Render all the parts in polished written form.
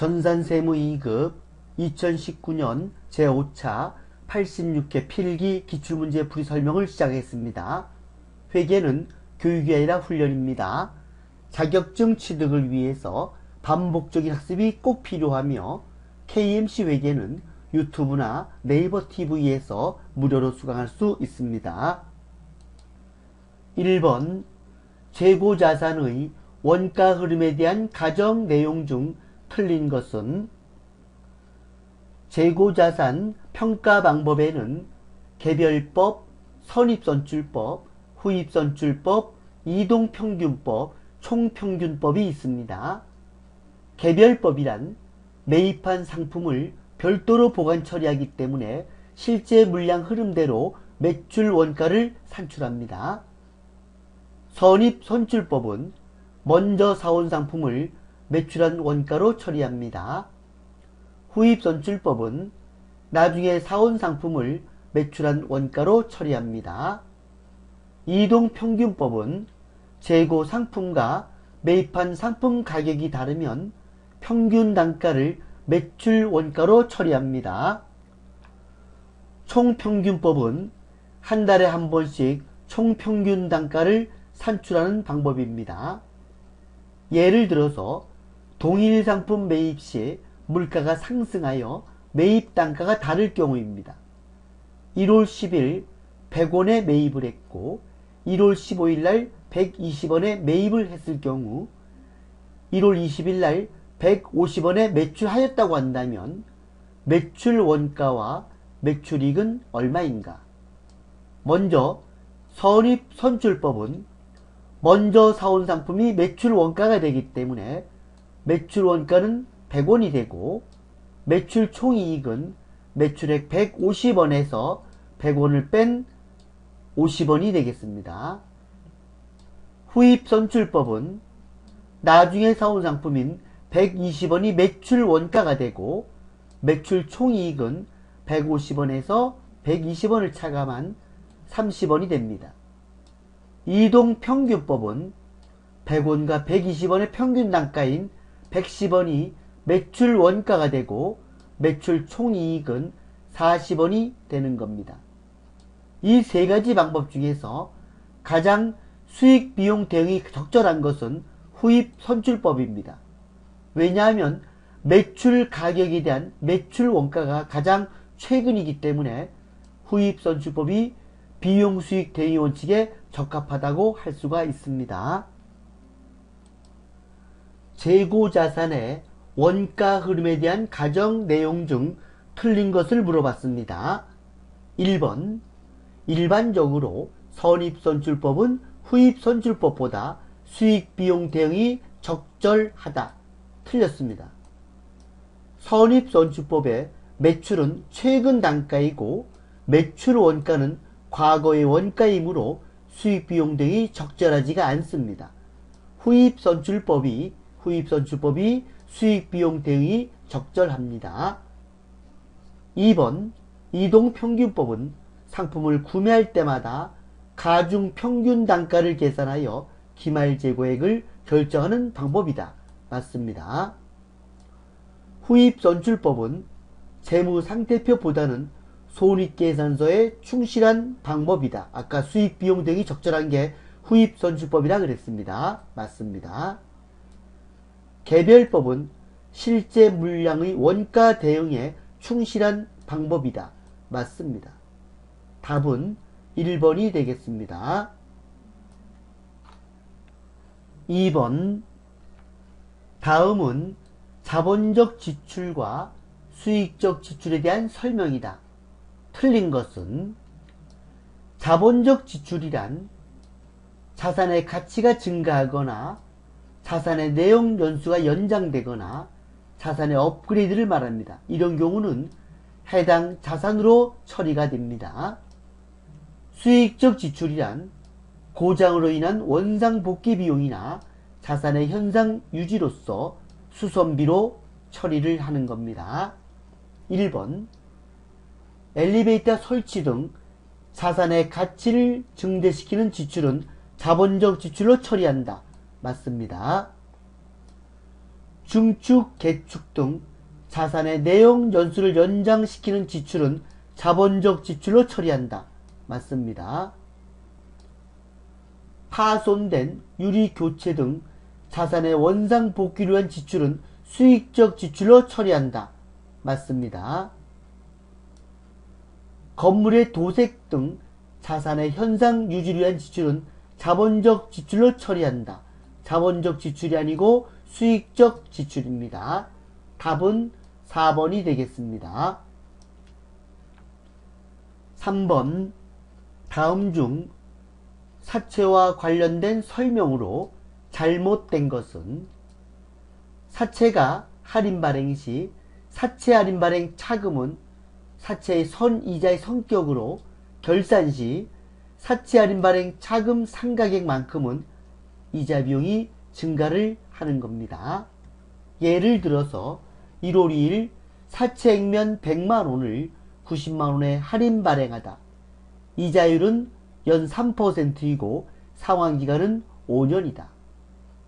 전산세무 2급 2019년 제5차 86회 필기 기출문제 풀이 설명을 시작하겠습니다. 회계는 교육이 아니라 훈련입니다. 자격증 취득을 위해서 반복적인 학습이 꼭 필요하며 KMC 회계는 유튜브나 네이버 TV에서 무료로 수강할 수 있습니다. 1번 재고자산의 원가 흐름에 대한 가정 내용 중 틀린 것은 재고자산 평가 방법에는 개별법, 선입선출법, 후입선출법, 이동평균법, 총평균법이 있습니다. 개별법이란 매입한 상품을 별도로 보관 처리하기 때문에 실제 물량 흐름대로 매출 원가를 산출합니다. 선입선출법은 먼저 사온 상품을 매출한 원가로 처리합니다. 후입선출법은 나중에 사온 상품을 매출한 원가로 처리합니다. 이동평균법은 재고 상품과 매입한 상품 가격이 다르면 평균 단가를 매출 원가로 처리합니다. 총평균법은 한 달에 한 번씩 총평균 단가를 산출하는 방법입니다. 예를 들어서 동일 상품 매입 시 물가가 상승하여 매입 단가가 다를 경우입니다. 1월 10일 100원에 매입을 했고 1월 15일 날 120원에 매입을 했을 경우 1월 20일 날 150원에 매출하였다고 한다면 매출 원가와 매출이익은 얼마인가? 먼저 선입선출법은 먼저 사온 상품이 매출 원가가 되기 때문에 매출 원가는 100원이 되고 매출 총이익은 매출액 150원에서 100원을 뺀 50원이 되겠습니다. 후입선출법은 나중에 사온 상품인 120원이 매출 원가가 되고 매출 총이익은 150원에서 120원을 차감한 30원이 됩니다. 이동평균법은 100원과 120원의 평균 단가인 110원이 매출 원가가 되고 매출 총이익은 40원이 되는 겁니다. 이 세 가지 방법 중에서 가장 수익 비용 대응이 적절한 것은 후입선출법입니다. 왜냐하면 매출 가격에 대한 매출 원가가 가장 최근이기 때문에 후입선출법이 비용 수익 대응의 원칙에 적합하다고 할 수가 있습니다. 재고자산의 원가 흐름에 대한 가정 내용 중 틀린 것을 물어봤습니다. 1번 일반적으로 선입선출법은 후입선출법보다 수익비용 대응이 적절하다. 틀렸습니다. 선입선출법의 매출은 최근 단가이고 매출 원가는 과거의 원가이므로 수익비용 대응이 적절하지가 않습니다. 후입선출법이 수익비용 대응이 적절합니다. 2번 이동평균법은 상품을 구매할 때마다 가중평균 단가를 계산하여 기말재고액을 결정하는 방법이다. 맞습니다. 후입선출법은 재무상태표보다는 손익계산서에 충실한 방법이다. 아까 수익비용 등이 적절한 게 후입선출법이라 그랬습니다. 맞습니다. 개별법은 실제 물량의 원가 대응에 충실한 방법이다. 맞습니다. 답은 1번이 되겠습니다. 2번 다음은 자본적 지출과 수익적 지출에 대한 설명이다. 틀린 것은 자본적 지출이란 자산의 가치가 증가하거나 자산의 내용 연수가 연장되거나 자산의 업그레이드를 말합니다. 이런 경우는 해당 자산으로 처리가 됩니다. 수익적 지출이란 고장으로 인한 원상복귀 비용이나 자산의 현상 유지로서 수선비로 처리를 하는 겁니다. 1번 엘리베이터 설치 등 자산의 가치를 증대시키는 지출은 자본적 지출로 처리한다. 맞습니다. 증축, 개축 등 자산의 내용 연수를 연장시키는 지출은 자본적 지출로 처리한다. 맞습니다. 파손된 유리 교체 등 자산의 원상 복귀를 위한 지출은 수익적 지출로 처리한다. 맞습니다. 건물의 도색 등 자산의 현상 유지를 위한 지출은 자본적 지출로 처리한다. 자본적 지출이 아니고 수익적 지출입니다. 답은 4번이 되겠습니다. 3번 다음 중 사채와 관련된 설명으로 잘못된 것은 사채가 할인 발행 시 사채 할인 발행 차금은 사채의 선이자의 성격으로 결산 시 사채 할인 발행 차금 상가액만큼은 이자 비용이 증가를 하는 겁니다. 예를 들어서 1월 2일 사채 액면 100만원을 90만원에 할인 발행하다. 이자율은 연 3%이고 상환기간은 5년이다.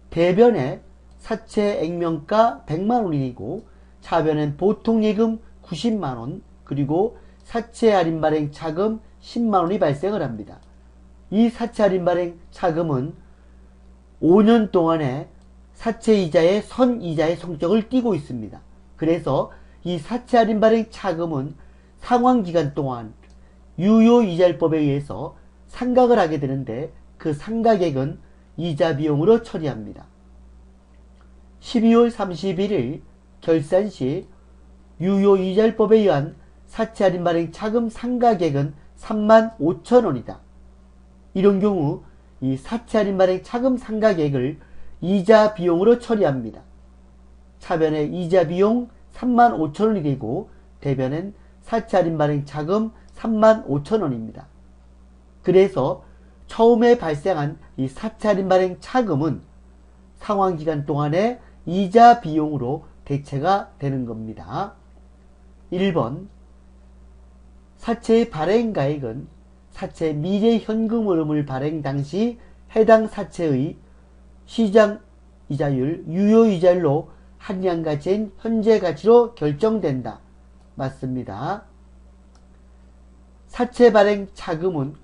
대변에 사채 액면가 100만원이고 차변엔 보통예금 90만원 그리고 사채 할인 발행 차금 10만원이 발생을 합니다. 이 사채 할인 발행 차금은 5년 동안에 사채 이자의 선이자의 성격을 띠고 있습니다. 그래서 이 사채 할인 발행 차금은 상환기간 동안 유효이자율법에 의해서 상각을 하게 되는데 그 상각액은 이자 비용으로 처리합니다. 12월 31일 결산 시 유효이자율법에 의한 사채 할인 발행 차금 상각액은 35,000원이다. 이런 경우 이 사채 할인 발행 차금 상각액을 이자 비용으로 처리합니다. 차변에 이자 비용 35,000원이 되고 대변엔 사채 할인 발행 차금 35,000원입니다. 그래서 처음에 발생한 이 사채 할인 발행 차금은 상환기간 동안에 이자 비용으로 대체가 되는 겁니다. 1번 사채의 발행가액은 사채 미래 현금 흐름을 발행 당시 해당 사채의 시장 이자율, 유효 이자율로 한량가치인 현재 가치로 결정된다. 맞습니다. 사채 발행 차금은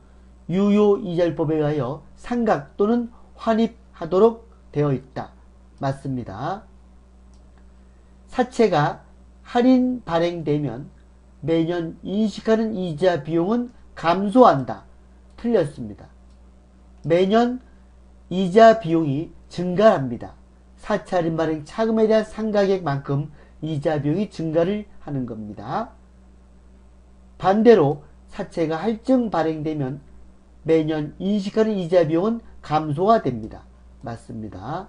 유효 이자율법에 의하여 상각 또는 환입하도록 되어 있다. 맞습니다. 사채가 할인 발행되면 매년 인식하는 이자 비용은 감소한다. 틀렸습니다. 매년 이자 비용이 증가합니다. 사채 할인 발행 차금에 대한 상각액만큼 이자 비용이 증가를 하는 겁니다. 반대로 사채가 할증 발행되면 매년 인식하는 이자 비용은 감소가 됩니다. 맞습니다.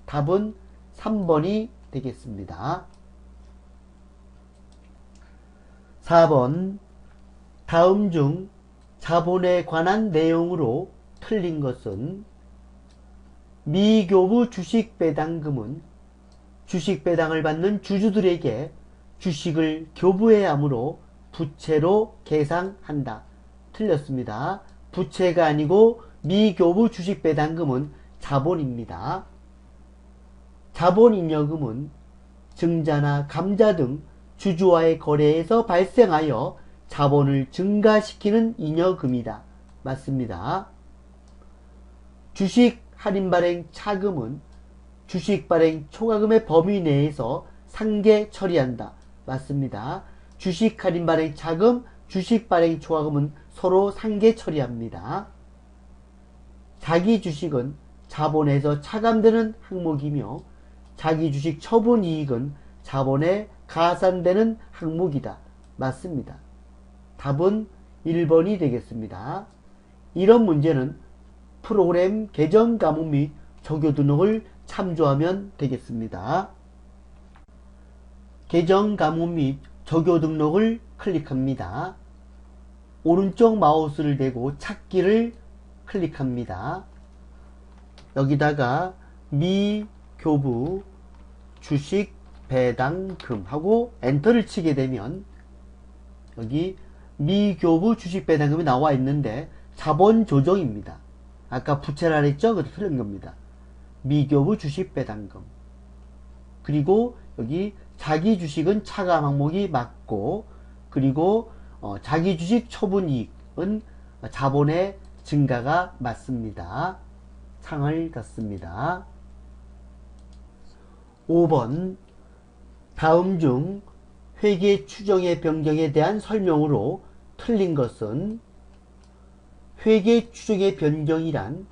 답은 3번이 되겠습니다. 4번 다음 중 자본에 관한 내용으로 틀린 것은 미교부 주식배당금은 주식배당을 받는 주주들에게 주식을 교부해야 하므로 부채로 계상한다. 틀렸습니다. 부채가 아니고 미교부 주식배당금은 자본입니다. 자본잉여금은 증자나 감자 등 주주와의 거래에서 발생하여 자본을 증가시키는 잉여금이다. 맞습니다. 주식 할인 발행 차금은 주식 발행 초과금의 범위 내에서 상계 처리한다. 맞습니다. 주식 할인 발행 차금, 주식 발행 초과금은 서로 상계 처리합니다. 자기 주식은 자본에서 차감되는 항목이며 자기 주식 처분 이익은 자본에 가산되는 항목이다. 맞습니다. 답은 1번이 되겠습니다. 이런 문제는 프로그램 개정 과목 및 적용 등록을 참조하면 되겠습니다. 개정 과목 및 적용 등록을 클릭합니다. 오른쪽 마우스를 대고 찾기를 클릭합니다. 여기다가 미교부 주식 배당금 하고 엔터를 치게 되면 여기 미교부 주식 배당금이 나와 있는데 자본 조정입니다. 아까 부채라 했죠? 그래서 틀린 겁니다. 미교부 주식 배당금. 그리고 여기 자기 주식은 차감 항목이 맞고, 그리고 자기 주식 처분 이익은 자본의 증가가 맞습니다. 상을 닫습니다. 5번 다음 중 회계 추정의 변경에 대한 설명으로 틀린 것은 회계 추정의 변경이란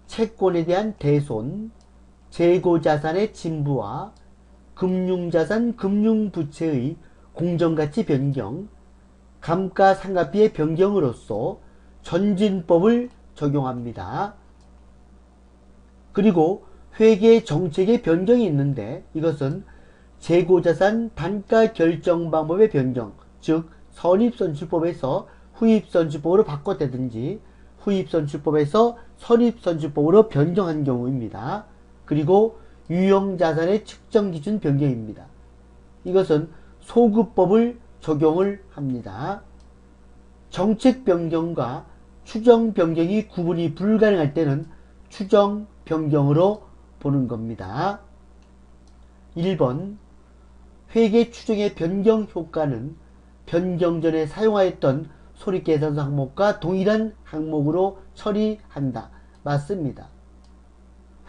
채권에 대한 대손, 재고자산의 진부와 금융자산, 금융부채의 공정가치 변경, 감가상각비의 변경으로서 전진법을 적용합니다. 그리고 회계 정책의 변경이 있는데 이것은 재고자산 단가 결정 방법의 변경, 즉 선입선출법에서 후입선출법으로 바꿨다든지 후입선출법에서 선입선출법으로 변경한 경우입니다. 그리고 유형자산의 측정 기준 변경입니다. 이것은 소급법을 적용을 합니다. 정책 변경과 추정 변경이 구분이 불가능할 때는 추정 변경으로 보는 겁니다. 1번 회계 추정의 변경 효과는 변경 전에 사용하였던 손익계산서 항목과 동일한 항목으로 처리한다. 맞습니다.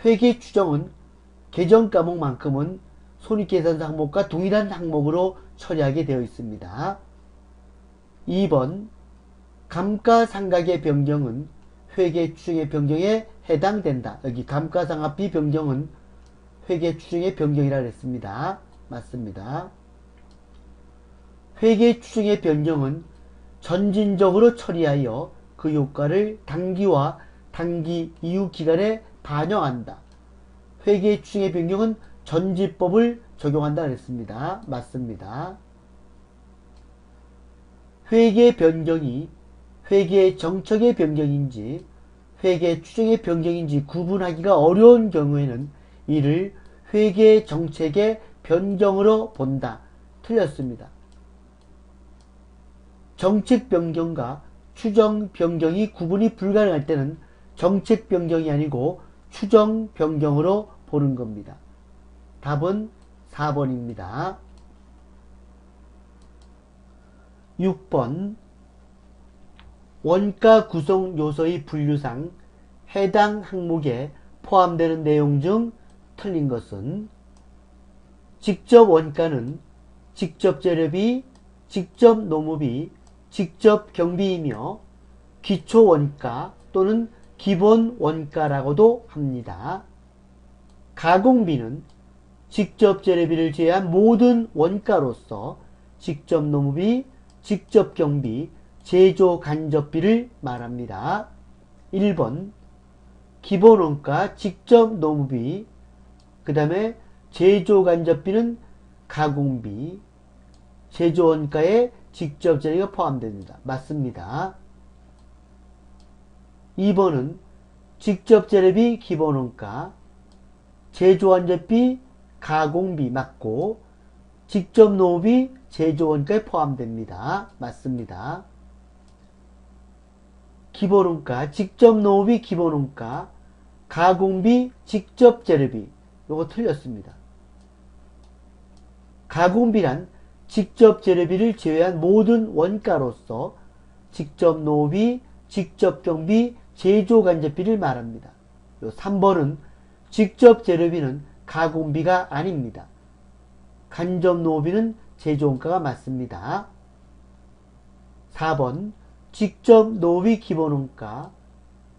회계 추정은 계정 과목만큼은 손익계산서 항목과 동일한 항목으로 처리하게 되어 있습니다. 2번 감가상각의 변경은 회계 추정의 변경에 해당된다. 여기 감가상각비 변경은 회계 추정의 변경이라 그랬습니다. 맞습니다. 회계 추정의 변경은 전진적으로 처리하여 그 효과를 단기와 단기 이후 기간에 반영한다. 회계 추정의 변경은 전지법을 적용한다 그랬습니다. 맞습니다. 회계 변경이 회계 정책의 변경인지 회계 추정의 변경인지 구분하기가 어려운 경우에는 이를 회계 정책의 변경으로 본다. 틀렸습니다. 정책 변경과 추정 변경이 구분이 불가능할 때는 정책 변경이 아니고 추정 변경으로 보는 겁니다. 답은 4번입니다. 6번 원가 구성 요소의 분류상 해당 항목에 포함되는 내용 중 틀린 것은 직접 원가는 직접 재료비, 직접 노무비, 직접 경비이며 기초 원가 또는 기본 원가라고도 합니다. 가공비는 직접 재료비를 제외한 모든 원가로서 직접 노무비, 직접 경비, 제조 간접비를 말합니다. 1번 기본원가, 직접 노무비, 그 다음에 제조 간접비는 가공비, 제조원가에 직접 재료가 포함됩니다. 맞습니다. 2번은 직접 재료비, 기본원가, 제조간접비, 가공비 맞고 직접 노무비, 제조원가에 포함됩니다. 맞습니다. 기본원가, 직접 노무비, 기본원가, 가공비, 직접 재료비 요거 틀렸습니다. 가공비란 직접 재료비를 제외한 모든 원가로서 직접 노무비, 직접 경비, 제조간접비를 말합니다. 요 3번은 직접 재료비는 가공비가 아닙니다. 간접 노무비는 제조원가가 맞습니다. 4번 직접 노무비 기본원가,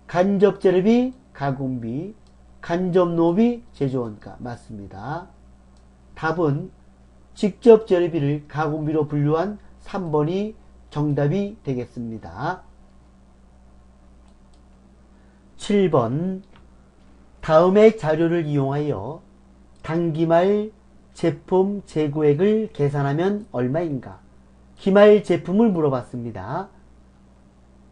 간접 재료비 가공비, 간접 노무비 제조원가 맞습니다. 답은 직접 재료비를 가공비로 분류한 3번이 정답이 되겠습니다. 7번 다음의 자료를 이용하여 단기말 제품 재고액을 계산하면 얼마인가? 기말 제품을 물어봤습니다.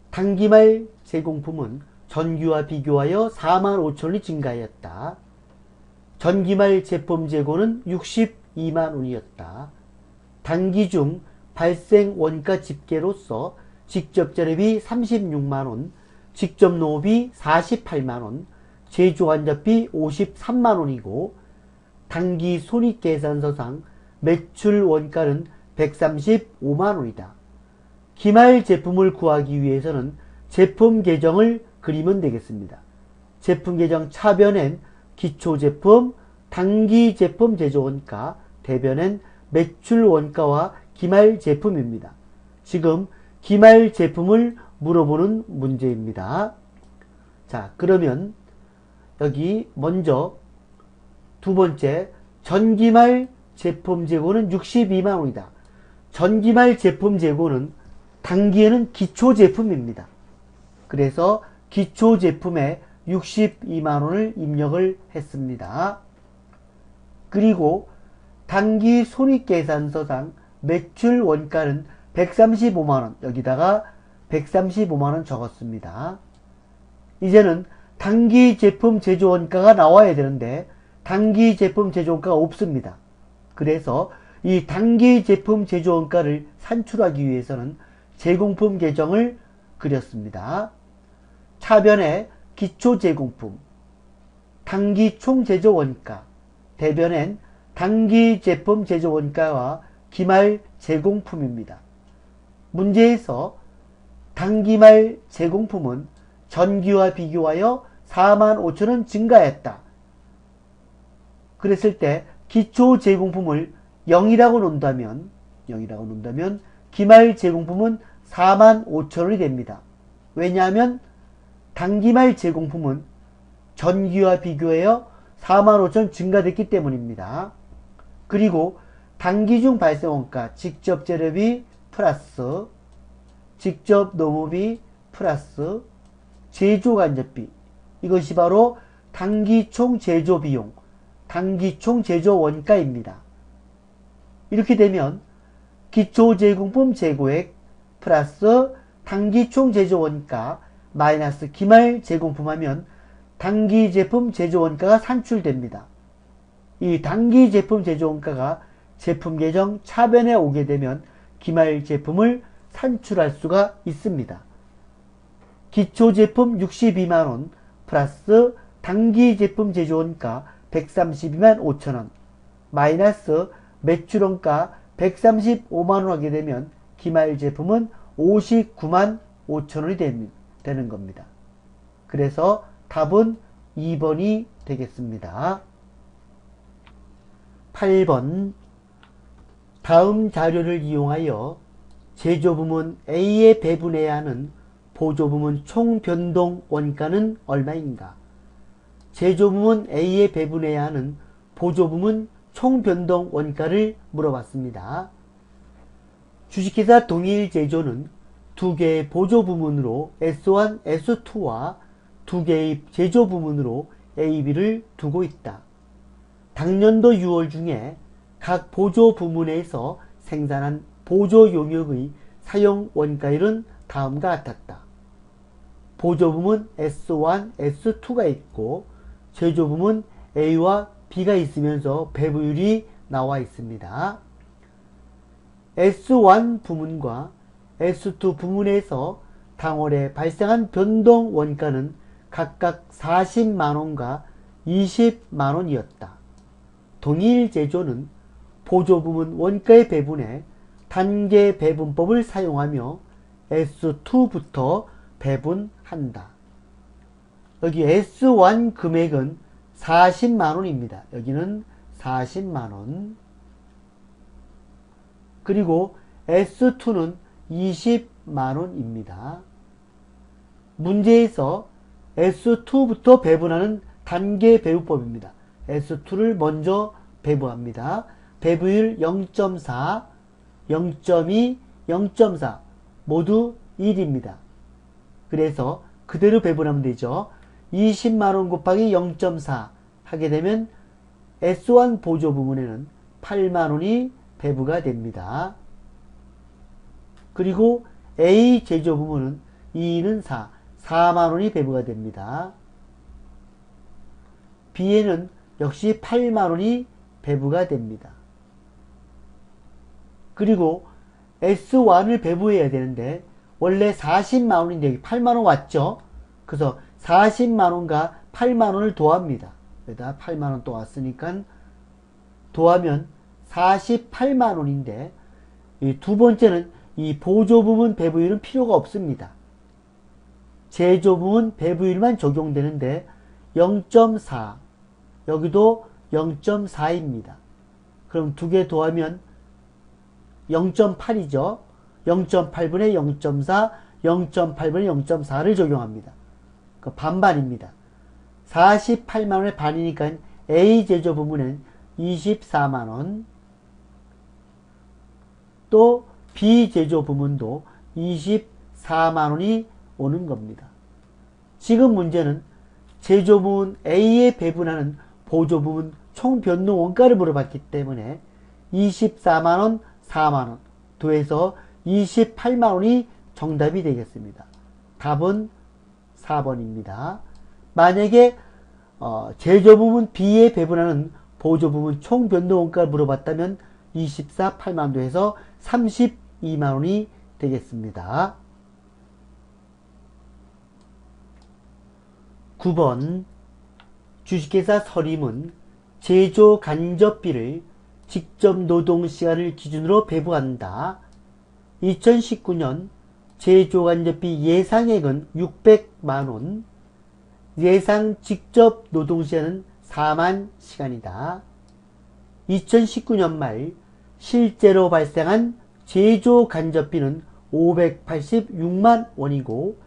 단기말 제공품은 전기와 비교하여 45,000원이 증가하였다. 전기말 제품 재고는 62만원이었다. 단기 중 발생 원가 집계로서 직접 재료비 36만원, 직접 노무비 48만원, 제조간접비 53만원이고 당기 손익계산서상 매출 원가는 135만원이다. 기말 제품을 구하기 위해서는 제품 계정을 그리면 되겠습니다. 제품 계정 차변엔 기초제품, 당기제품 제조원가, 대변엔 매출원가와 기말제품입니다. 지금 기말제품을 물어보는 문제입니다. 자, 그러면 여기 먼저 두 번째 전기말 제품 재고는 62만원이다. 전기말 제품 재고는 당기에는 기초제품입니다. 그래서 기초제품에 62만원을 입력을 했습니다. 그리고 당기 손익계산서상 매출 원가는 135만원, 여기다가 135만원 적었습니다. 이제는 당기 제품 제조 원가가 나와야 되는데 당기 제품 제조 원가가 없습니다. 그래서 이 당기 제품 제조 원가를 산출하기 위해서는 제공품 계정을 그렸습니다. 차변에 기초 제공품, 당기 총 제조 원가, 대변엔 당기 제품 제조 원가와 기말 제공품입니다. 문제에서 당기말 제공품은 전기와 비교하여 45,000원 증가했다. 그랬을 때 기초 제공품을 0이라고 놓는다면 기말 제공품은 45,000원이 됩니다. 왜냐하면 당기말 제공품은 전기와 비교하여 45,000원 증가됐기 때문입니다. 그리고 당기 중 발생 원가, 직접 재료비 플러스 직접 노무비 플러스 제조 간접비, 이것이 바로 당기 총 제조 비용, 당기 총 제조 원가입니다. 이렇게 되면 기초 제공품 재고액 플러스 당기 총 제조 원가 마이너스 기말 제공품 하면 당기 제품 제조 원가가 산출됩니다. 이 당기 제품 제조 원가가 제품 계정 차변에 오게 되면 기말 제품을 산출할 수가 있습니다. 기초 제품 62만원 플러스 당기 제품 제조 원가 132만 5천원 마이너스 매출원가 135만원 하게 되면 기말 제품은 59만 5천원이 되는 겁니다. 그래서 답은 2번이 되겠습니다. 8번 다음 자료를 이용하여 제조부문 A에 배분해야 하는 보조부문 총 변동 원가는 얼마인가? 제조부문 A에 배분해야 하는 보조부문 총 변동 원가를 물어봤습니다. 주식회사 동일제조는 두 개의 보조부문으로 S1, S2와 두 개의 제조부문으로 A, B를 두고 있다. 당년도 6월 중에 각 보조부문에서 생산한 보조용역의 사용 원가율은 다음과 같았다. 보조부문 S1, S2가 있고 제조부문 A와 B가 있으면서 배분율이 나와 있습니다. S1 부문과 S2 부문에서 당월에 발생한 변동 원가는 각각 40만원과 20만원이었다. 동일제조는 보조부문 원가의 배분에 단계 배분법을 사용하며 S2부터 배분한다. 여기 S1 금액은 40만원입니다. 여기는 40만원. 그리고 S2는 20만원입니다. 문제에서 S2부터 배분하는 단계 배분법입니다. S2를 먼저 배분합니다. 배분율 0.4, 0.2, 0.4 모두 1입니다. 그래서 그대로 배분하면 되죠. 20만원 곱하기 0.4 하게 되면 S1 보조 부문에는 8만원이 배부가 됩니다. 그리고 A 제조 부문은 2는 4만원이 배부가 됩니다. B에는 역시 8만원이 배부가 됩니다. 그리고 S1을 배부해야 되는데 원래 40만원인데 여기 8만원 왔죠? 그래서 40만원과 8만원을 더합니다. 여기다 8만원 또 왔으니까 더하면 48만원인데 이 두 번째는 이 보조부문 배부율은 필요가 없습니다. 제조부문 배부율만 적용되는데 0.4 여기도 0.4입니다. 그럼 두 개 더하면 0.8이죠. 0.8분의 0.4 0.8분의 0.4를 적용합니다. 그 반반입니다. 48만원의 반이니까 A 제조부문은 24만원, 또 B 제조부문도 24만원이 오는 겁니다. 지금 문제는 제조부문 A에 배분하는 보조부문 총 변동 원가를 물어봤기 때문에 24만원, 4만원 더해서 28만원이 정답이 되겠습니다. 답은 4번입니다. 만약에 제조부문 B에 배분하는 보조부문 총 변동 원가를 물어봤다면 24, 8만원 더해서 32만원이 되겠습니다. 9번 주식회사 서림은 제조 간접비를 직접 노동시간을 기준으로 배부한다. 2019년 제조 간접비 예상액은 600만원, 예상 직접 노동시간은 4만 시간이다. 2019년 말 실제로 발생한 제조 간접비는 586만 원이고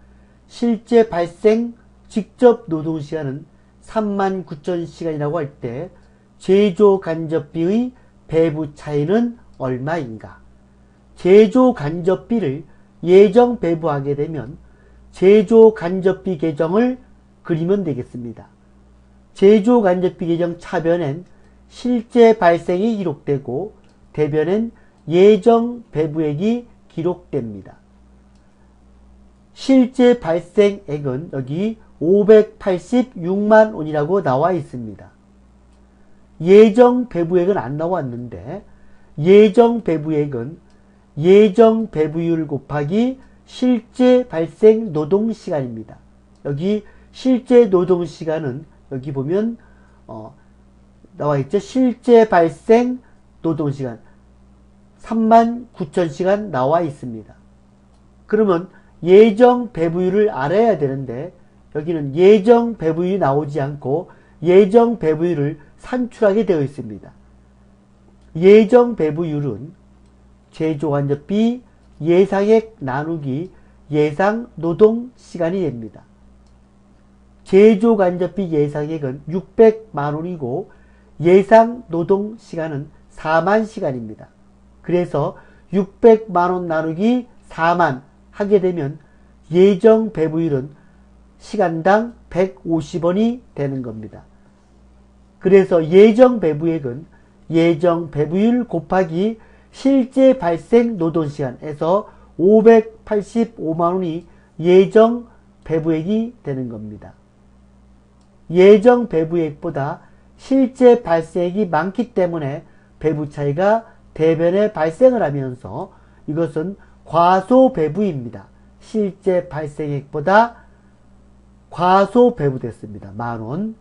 실제 발생 직접 노동시간은 39,000시간이라고 할 때 제조 간접비의 배부 차이는 얼마인가? 제조 간접비를 예정 배부하게 되면 제조 간접비 계정을 그리면 되겠습니다. 제조 간접비 계정 차변엔 실제 발생이 기록되고 대변엔 예정 배부액이 기록됩니다. 실제 발생액은 여기 586만 원이라고 나와 있습니다. 예정 배부액은 안 나왔는데 예정 배부액은 예정 배부율 곱하기 실제 발생 노동시간입니다. 여기 실제 노동시간은 여기 보면 나와 있죠. 실제 발생 노동시간 39,000시간 나와 있습니다. 그러면 예정 배부율을 알아야 되는데 여기는 예정 배부율이 나오지 않고 예정 배부율을 산출하게 되어 있습니다. 예정 배부율은 제조간접비 예상액 나누기 예상 노동시간이 됩니다. 제조간접비 예상액은 600만원이고 예상 노동시간은 4만시간입니다. 그래서 600만원 나누기 4만 하게 되면 예정 배부율은 시간당 150원이 되는 겁니다. 그래서 예정 배부액은 예정 배부율 곱하기 실제 발생 노동시간에서 585만원이 예정 배부액이 되는 겁니다. 예정 배부액보다 실제 발생액이 많기 때문에 배부 차이가 대변에 발생을 하면서 이것은 과소배부입니다. 실제 발생액보다 과소배부됐습니다. 만원.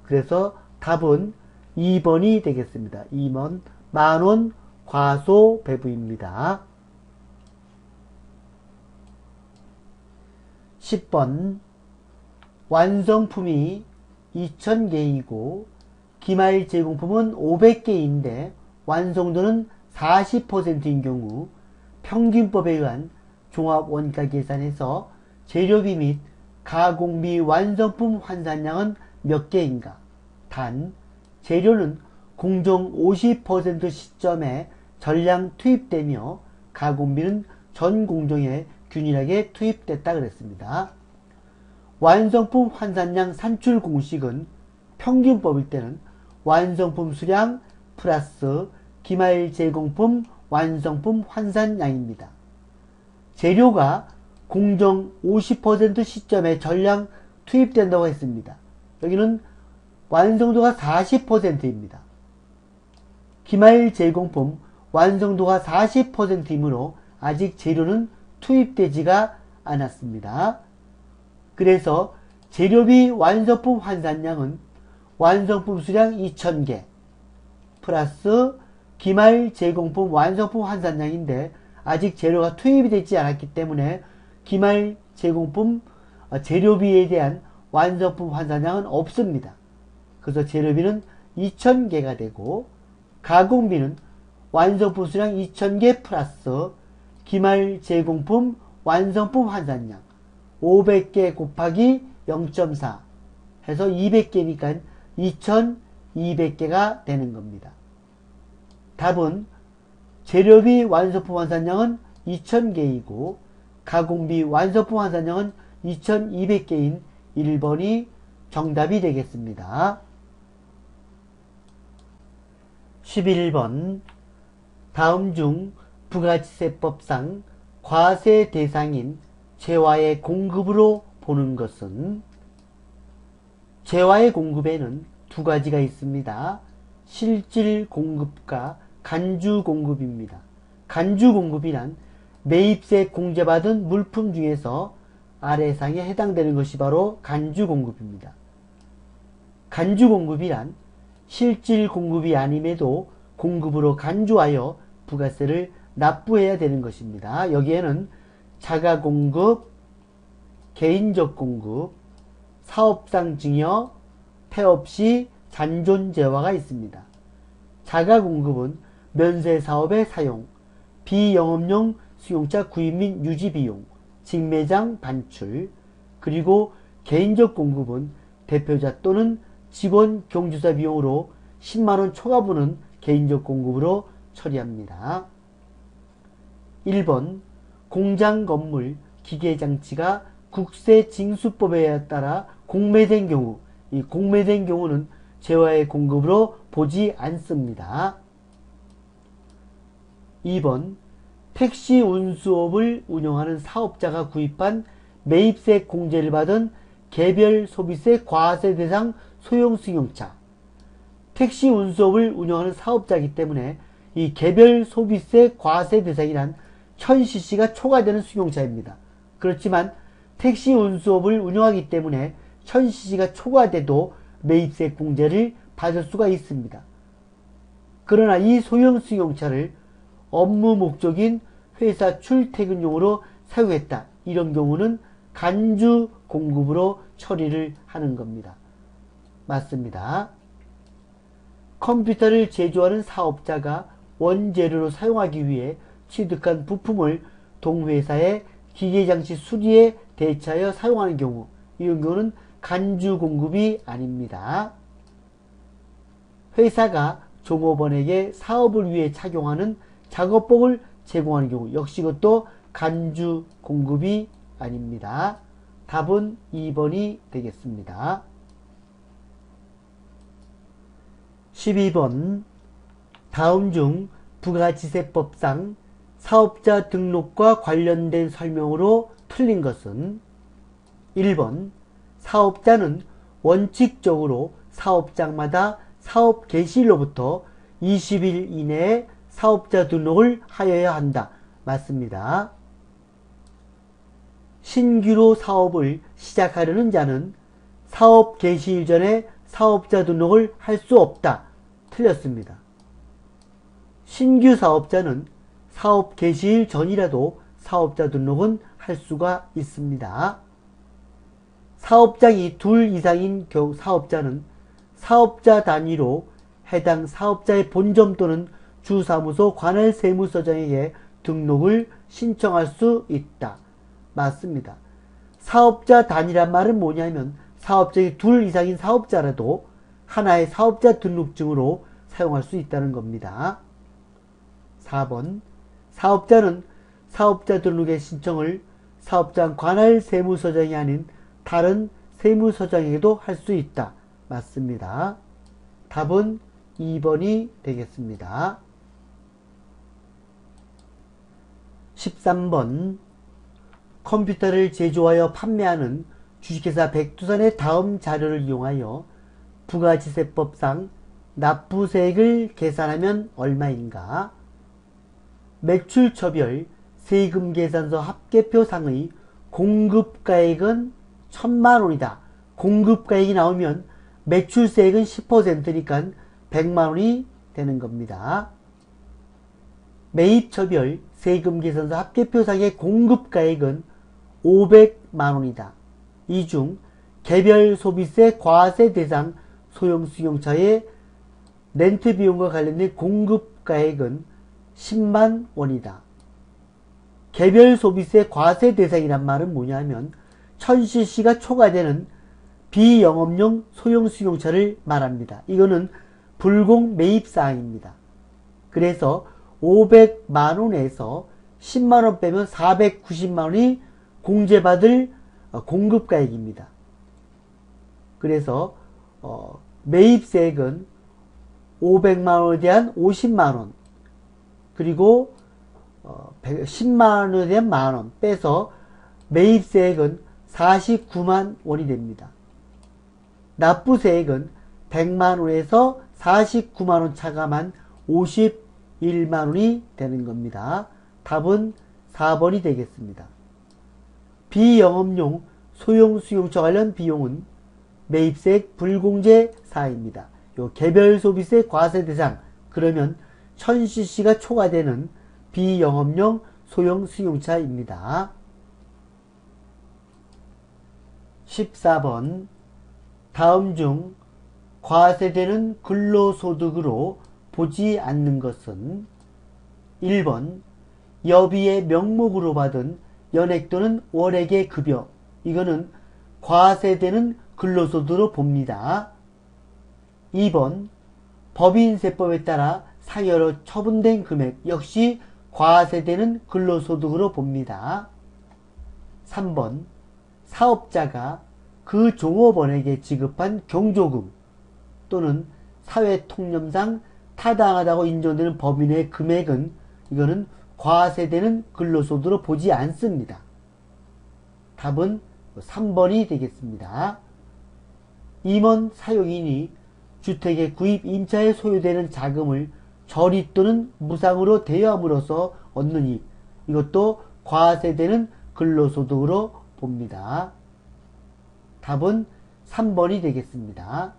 그래서 답은 2번이 되겠습니다. 2번 만원 과소배부입니다. 10번 완성품이 2000개이고 기말 제공품은 500개인데 완성도는 40%인 경우 평균법에 의한 종합원가 계산에서 재료비 및 가공비 완성품 환산량은 몇 개인가? 단, 재료는 공정 50% 시점에 전량 투입되며 가공비는 전 공정에 균일하게 투입됐다 그랬습니다. 완성품 환산량 산출 공식은 평균법일 때는 완성품 수량 플러스 기말 제공품 완성품 환산량입니다. 재료가 공정 50% 시점에 전량 투입된다고 했습니다. 여기는 완성도가 40%입니다. 기말 제공품 완성도가 40%이므로 아직 재료는 투입되지가 않았습니다. 그래서 재료비 완성품 환산량은 완성품 수량 2000개 플러스 기말 제공품 완성품 환산량인데 아직 재료가 투입이 되지 않았기 때문에 기말 제공품 재료비에 대한 완성품 환산량은 없습니다. 그래서 재료비는 2,000개가 되고 가공비는 완성품 수량 2,000개 플러스 기말 제공품 완성품 환산량 500개 곱하기 0.4 해서 200개니까 2,200개가 되는 겁니다. 답은 재료비 완성품 환산량은 2,000개이고 가공비 완성품 환산량은 2,200개인 1번이 정답이 되겠습니다. 11번 다음 중 부가지세법상 과세 대상인 재화의 공급으로 보는 것은 재화의 공급에는 두 가지가 있습니다. 실질 공급과 간주 공급입니다. 간주 공급이란 매입세 공제받은 물품 중에서 아래상에 해당되는 것이 바로 간주 공급입니다. 간주 공급이란 실질 공급이 아님에도 공급으로 간주하여 부가세를 납부해야 되는 것입니다. 여기에는 자가 공급, 개인적 공급, 사업상 증여, 폐업시 잔존재화가 있습니다. 자가 공급은 면세사업의 사용, 비영업용 수용차 구입 및 유지 비용, 직매장 반출, 그리고 개인적 공급은 대표자 또는 직원 경조사 비용으로 10만원 초과분은 개인적 공급으로 처리합니다. 1번 공장 건물, 기계장치가 국세징수법에 따라 공매된 경우, 이 공매된 경우는 재화의 공급으로 보지 않습니다. 2번 택시 운수업을 운영하는 사업자가 구입한 매입세 공제를 받은 개별 소비세 과세 대상 소형 승용차. 택시 운수업을 운영하는 사업자이기 때문에 이 개별 소비세 과세 대상이란 1000cc가 초과되는 승용차입니다. 그렇지만 택시 운수업을 운영하기 때문에 1000cc가 초과돼도 매입세 공제를 받을 수가 있습니다. 그러나 이 소형 승용차를 업무 목적인 회사 출퇴근용으로 사용했다. 이런 경우는 간주 공급으로 처리를 하는 겁니다. 맞습니다. 컴퓨터를 제조하는 사업자가 원재료로 사용하기 위해 취득한 부품을 동회사의 기계장치 수리에 대체하여 사용하는 경우, 이런 경우는 간주 공급이 아닙니다. 회사가 종업원에게 사업을 위해 착용하는 작업복을 제공하는 경우 역시 그것도 간주 공급이 아닙니다. 답은 2번이 되겠습니다. 12번 다음 중 부가지세법상 사업자 등록과 관련된 설명으로 틀린 것은 1번 사업자는 원칙적으로 사업장마다 사업 개시일로부터 20일 이내에 사업자 등록을 하여야 한다. 맞습니다. 신규로 사업을 시작하려는 자는 사업 개시일 전에 사업자 등록을 할 수 없다. 틀렸습니다. 신규 사업자는 사업 개시일 전이라도 사업자 등록은 할 수가 있습니다. 사업장이 둘 이상인 사업자는 사업자 단위로 해당 사업자의 본점 또는 주사무소 관할 세무서장에게 등록을 신청할 수 있다. 맞습니다. 사업자 단위란 말은 뭐냐면 사업장이 둘 이상인 사업자라도 하나의 사업자 등록증으로 사용할 수 있다는 겁니다. 4번 사업자는 사업자 등록의 신청을 사업장 관할 세무서장이 아닌 다른 세무서장에게도 할 수 있다. 맞습니다. 답은 2번이 되겠습니다. 13번 컴퓨터를 제조하여 판매하는 주식회사 백두산의 다음 자료를 이용하여 부가지세법상 납부세액을 계산하면 얼마인가? 매출처별 세금계산서 합계표상의 공급가액은 1000만원이다. 공급가액이 나오면 매출세액은 10%니까 100만원이 되는 겁니다. 매입처별 세금계산서 합계표상의 공급가액은 500만원이다. 이 중 개별 소비세 과세 대상 소형 승용차의 렌트 비용과 관련된 공급가액은 10만 원이다. 개별 소비세 과세 대상이란 말은 뭐냐면 1000cc가 초과되는 비영업용 소형 승용차를 말합니다. 이거는 불공 매입사항입니다. 그래서 500만원에서 10만원 빼면 490만원이 공제받을 공급가액입니다. 그래서 매입세액은 500만원에 대한 50만원, 그리고 10만원에 대한 만원 빼서 매입세액은 49만 원이 됩니다. 납부세액은 100만원에서 49만원 차감한 51만원이 되는 겁니다. 답은 4번이 되겠습니다. 비영업용 소형 승용차 관련 비용은 매입세액 불공제 사항입니다. 요 개별 소비세 과세 대상, 그러면 1000cc가 초과되는 비영업용 소형 승용차입니다. 14번 다음 중 과세되는 근로소득으로 보지 않는 것은 1번 여비의 명목으로 받은 연액 또는 월액의 급여, 이거는 과세되는 근로소득으로 봅니다. 2번 법인세법에 따라 상여로 처분된 금액, 역시 과세되는 근로소득으로 봅니다. 3번 사업자가 그 종업원에게 지급한 경조금 또는 사회통념상 타당하다고 인정되는 법인의 금액은, 이거는 과세되는 근로소득으로 보지 않습니다. 답은 3번이 되겠습니다. 임원 사용인이 주택의 구입 임차에 소요되는 자금을 저리 또는 무상으로 대여함으로써 얻는 이익, 이것도 과세되는 근로소득으로 봅니다. 답은 3번이 되겠습니다.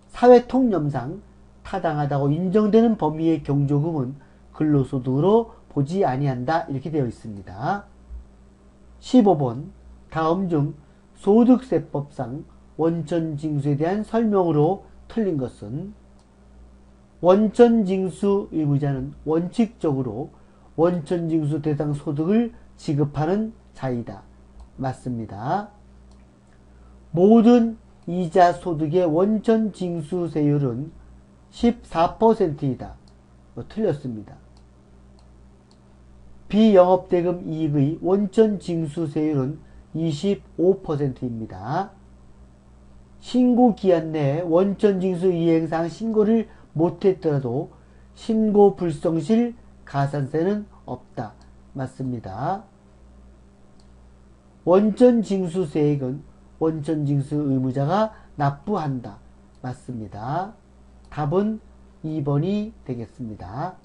사회통념상 타당하다고 인정되는 범위의 경조금은 근로소득으로 보지 아니한다, 이렇게 되어 있습니다. 15번 다음 중 소득세법상 원천징수에 대한 설명으로 틀린 것은 원천징수 의무자는 원칙적으로 원천징수 대상 소득을 지급하는 자이다. 맞습니다. 모든 이자 소득의 원천징수세율은 14%이다. 틀렸습니다. 비영업대금 이익의 원천징수세율은 25%입니다. 신고기한 내에 원천징수 이행사항 신고를 못했더라도 신고 불성실 가산세는 없다. 맞습니다. 원천징수세액은 원천징수 의무자가 납부한다. 맞습니다. 답은 2번이 되겠습니다.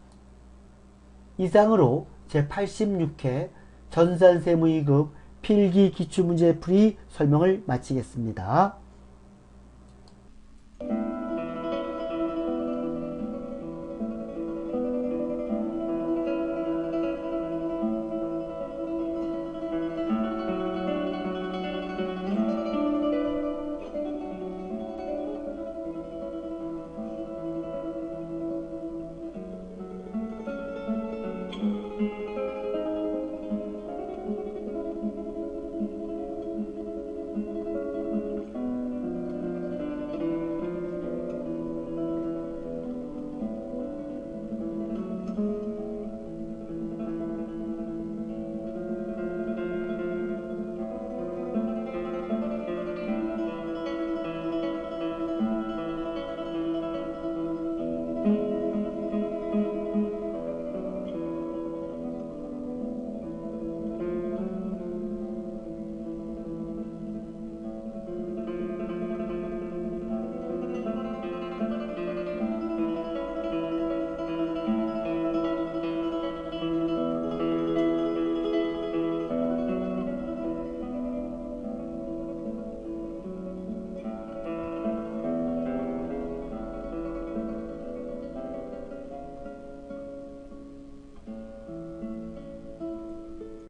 이상으로 제86회 전산세무이급 필기 기출문제 풀이 설명을 마치겠습니다.